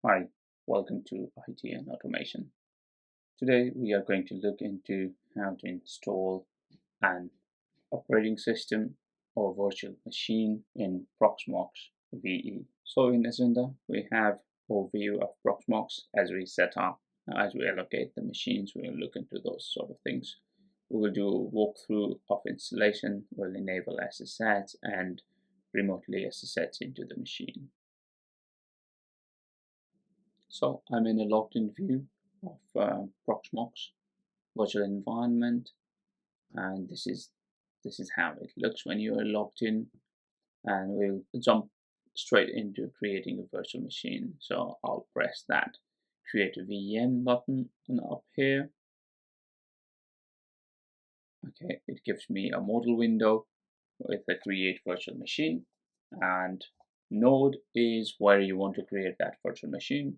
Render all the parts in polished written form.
Hi, welcome to IT and Automation. Today we are going to look into how to install an operating system or virtual machine in Proxmox VE. So in agenda we have overview of Proxmox as we set up, as we allocate the machines, we will look into those sort of things. We will do a walkthrough of installation, we'll enable SSH and remotely SSH into the machine. So I'm in a logged in view of Proxmox Virtual Environment, and this is how it looks when you are logged in. And we'll jump straight into creating a virtual machine. So I'll press that create a VM button up here. Okay, it gives me a modal window with a create virtual machine, and node is where you want to create that virtual machine.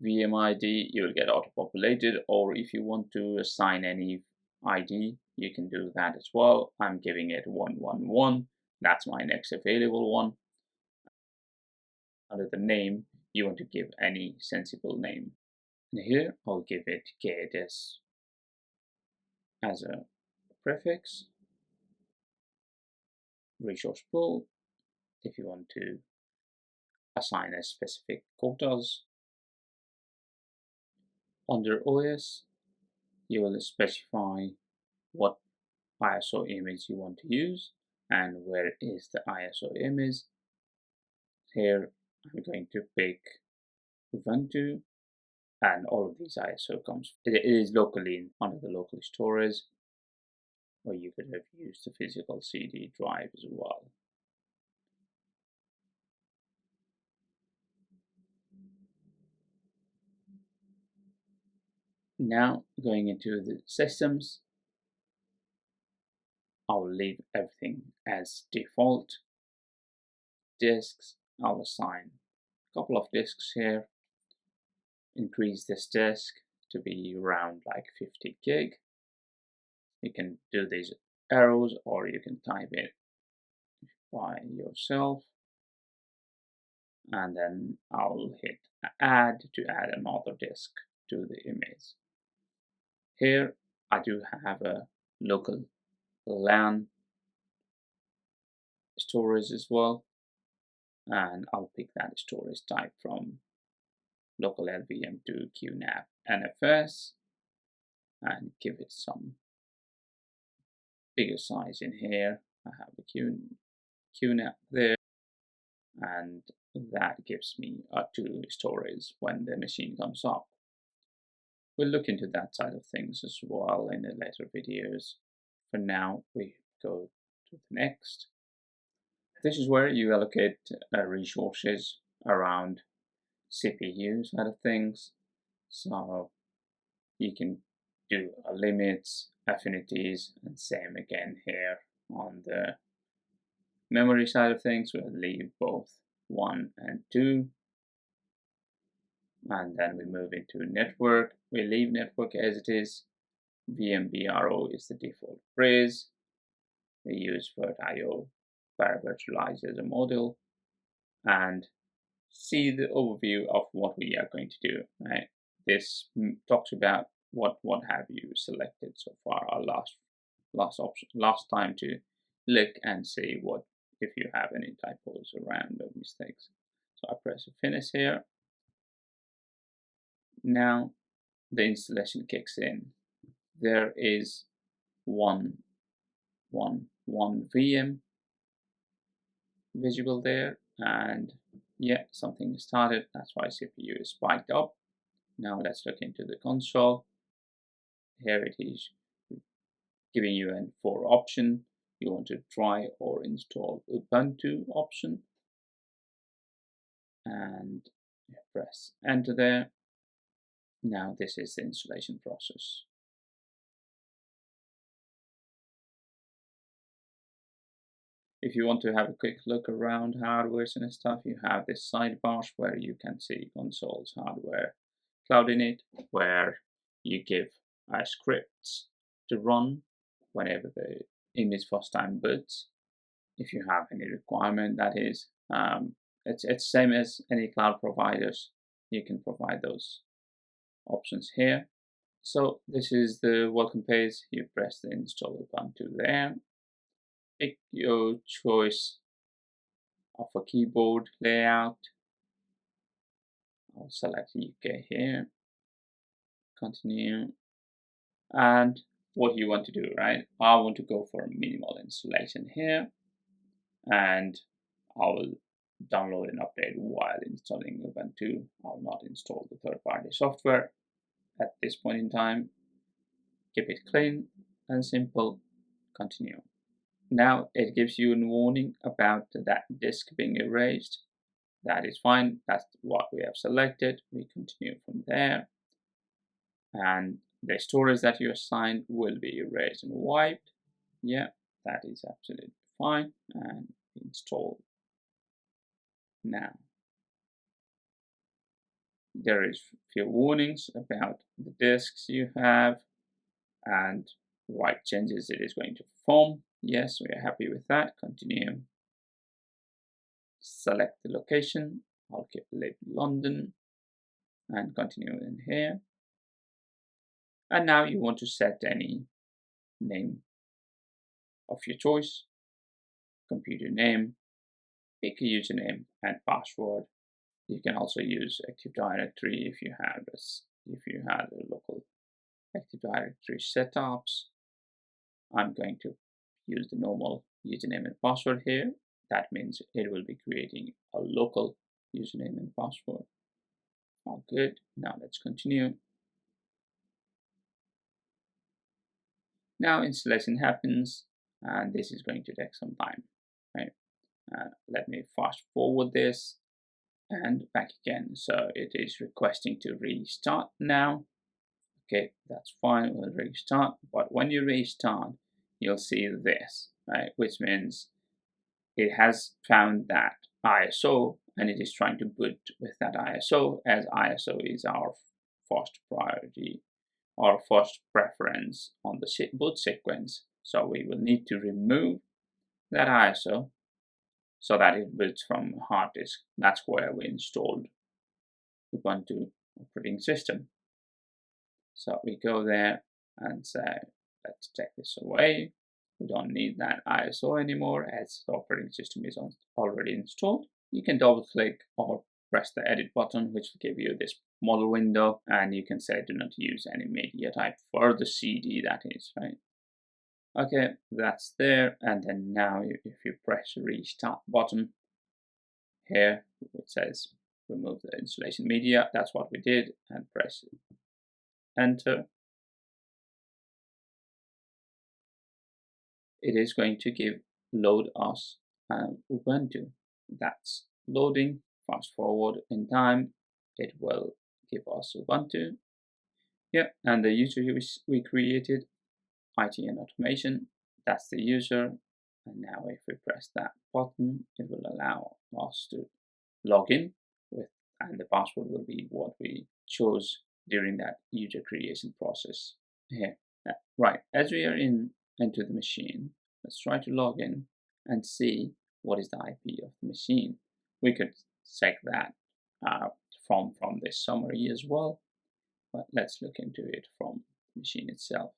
VM ID you will get auto-populated, or if you want to assign any ID you can do that as well. I'm giving it 111. That's my next available one. Under the name you want to give any sensible name, and here I'll give it KDS as a prefix. Resource pool, if you want to assign a specific quotas. Under OS you will specify what ISO image you want to use and where is the ISO image. Here I'm going to pick Ubuntu, and all of these ISO comes, it is locally under the local storage, or you could have used the physical CD drive as well. Now going into the systems, I'll leave everything as default. Disks, I'll assign a couple of disks here. Increase this disk to be around like 50 gig. You can do these arrows or you can type it by yourself, and then I'll hit add to add another disk to the image. Here I do have a local LAN storage as well, and I'll pick that storage type from local LVM to QNAP NFS and give it some bigger size in here. I have a QNAP there, and that gives me a 2 storage when the machine comes up. We'll look into that side of things as well in the later videos. For now, we go to the next. This is where you allocate resources around CPU side of things. So you can do limits, affinities, and same again here on the memory side of things. We'll leave both 1 and 2. And then we move into network. We leave network as it is. VMBRO is the default phrase. We use VirtIO para-virtualize as a model, and see the overview of what we are going to do. Right? This talks about what have you selected so far. Our last time to look and see what if you have any typos around or mistakes. So I press finish here. Now the installation kicks in. There is one VM visible there, and yeah, something started. That's why CPU is spiked up. Now let's look into the console. Here it is giving you a 4 option. You want to try or install Ubuntu option, and press enter there. Now this is the installation process. If you want to have a quick look around hardwares and stuff, you have this sidebars where you can see consoles, hardware, cloud init, where you give scripts to run whenever the image first time boots. If you have any requirement, that is, it's same as any cloud providers. you can provide those options here. So this is the welcome page. You press the install Ubuntu there. Pick your choice of a keyboard layout. I'll select UK here. Continue. And what you want to do, right? I want to go for a minimal installation here, and I will download and update while installing Ubuntu. I'll not install the third-party software at this point in time. Keep it clean and simple. Continue. Now it gives you a warning about that disk being erased. That is fine. That's what we have selected. We continue from there. And the storage that you assigned will be erased and wiped. Yeah, that is absolutely fine. And install now. There is a few warnings about the disks you have and what changes it is going to perform. Yes, we are happy with that. Continue. Select the location. I'll keep the label London and continue in here. And now you want to set any name of your choice, computer name, pick a username and password. You can also use Active Directory if you have a local Active Directory setups. I'm going to use the normal username and password here. That means it will be creating a local username and password. All good. Now let's continue. Now installation happens, and this is going to take some time. Right? Let me fast forward this and back again. So it is requesting to restart now. Okay, that's fine. We'll restart. But when you restart, you'll see this, right? Which means it has found that ISO and it is trying to boot with that ISO, as ISO is our first priority or first preference on the boot sequence. So we will need to remove that ISO so that it boots from hard disk. That's where we installed Ubuntu operating system. So we go there and say, let's take this away. We don't need that ISO anymore as the operating system is already installed. You can double click or press the edit button, which will give you this model window, and you can say do not use any media type for the CD, that is, right? Okay, that's there. And then now if you press restart button here, it says remove the installation media. That's what we did, and press enter. It is going to load us Ubuntu. That's loading. Fast forward in time, it will give us Ubuntu. Yeah, and the user we created, IT and automation, that's the user. And now if we press that button, it will allow us to log in with, and the password will be what we chose during that user creation process here. Right, as we are into the machine, let's try to log in and see what is the IP of the machine. We could check that from this summary as well, but let's look into it from the machine itself.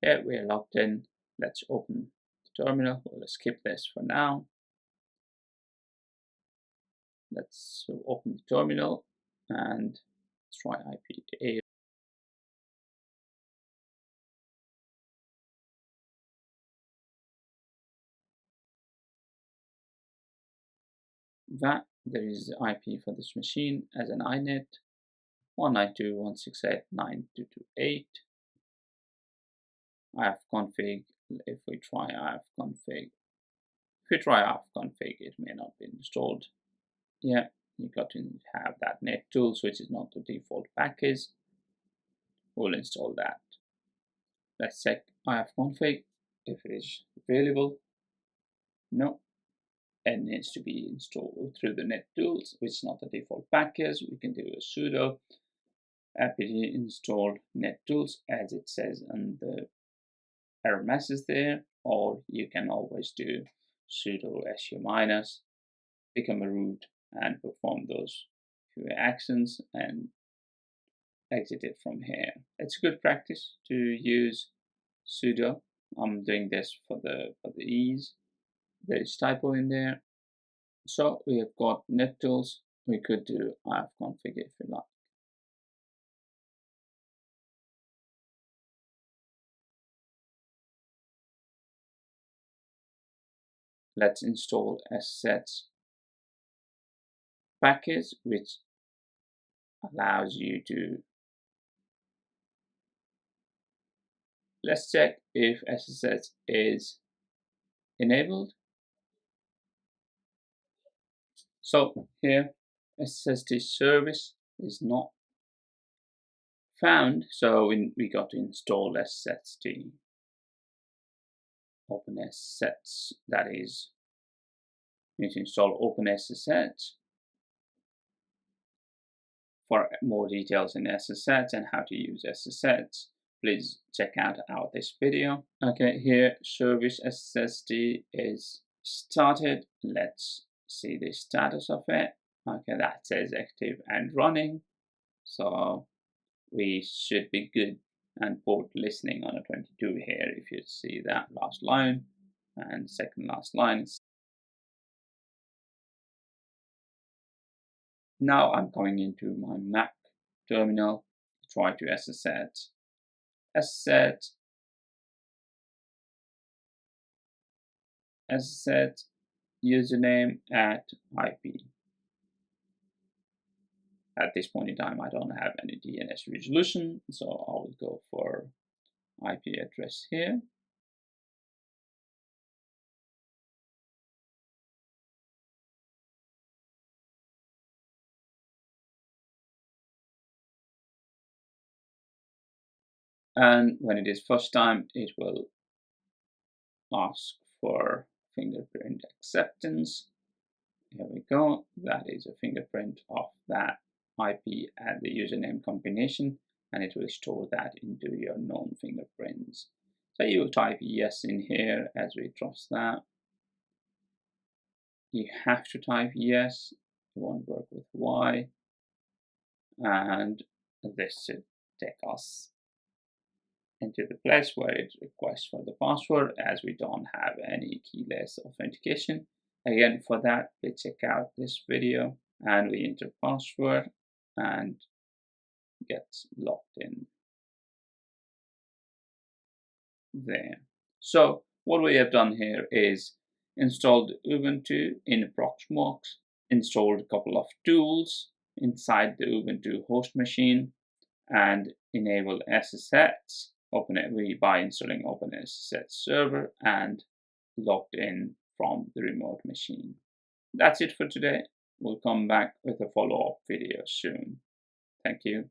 Here we are logged in. Let's open the terminal. We'll skip this for now. Let's open the terminal and let's try IP. That there is the IP for this machine as an inet 192.168.92.28. ifconfig. If we try ifconfig, it may not be installed. Yeah, you got to have that net tools, which is not the default package. We'll install that. Let's check ifconfig if it is available. No, it needs to be installed through the net tools, which is not the default package. We can do a sudo apt install net tools as it says on the error message there, or you can always do sudo su minus, become a root and perform those few actions and exit it from here. It's good practice to use sudo. I'm doing this for the ease. There is typo in there. So we have got net tools. We could do ifconfig if you like. Let's install SSH package, which allows you to, let's check if SSH is enabled. So here SSH service is not found, so we got to install SSH OpenSSH. That is, you need to install OpenSSH. For more details in SSH and how to use SSH, please check out this video. Okay, here service SSH is started. Let's see the status of it. Okay, that says active and running. So we should be good. And port listening on a 22 here, if you see that last line and second last line. Now I'm going into my Mac terminal to try to SSH username at IP. At this point in time, I don't have any DNS resolution, so I will go for IP address here. And when it is first time, it will ask for fingerprint acceptance. Here we go. That is a fingerprint of that IP and the username combination, and it will store that into your known fingerprints. So you will type yes in here as we trust that. You have to type yes. It won't work with Y. And this should take us into the place where it requests for the password, as we don't have any keyless authentication. Again, for that, please check out this video, and we enter password and get logged in there. So what we have done here is installed Ubuntu in Proxmox, installed a couple of tools inside the Ubuntu host machine, and enabled SSH by installing OpenSSH server and logged in from the remote machine. That's it for today. We'll come back with a follow-up video soon. Thank you.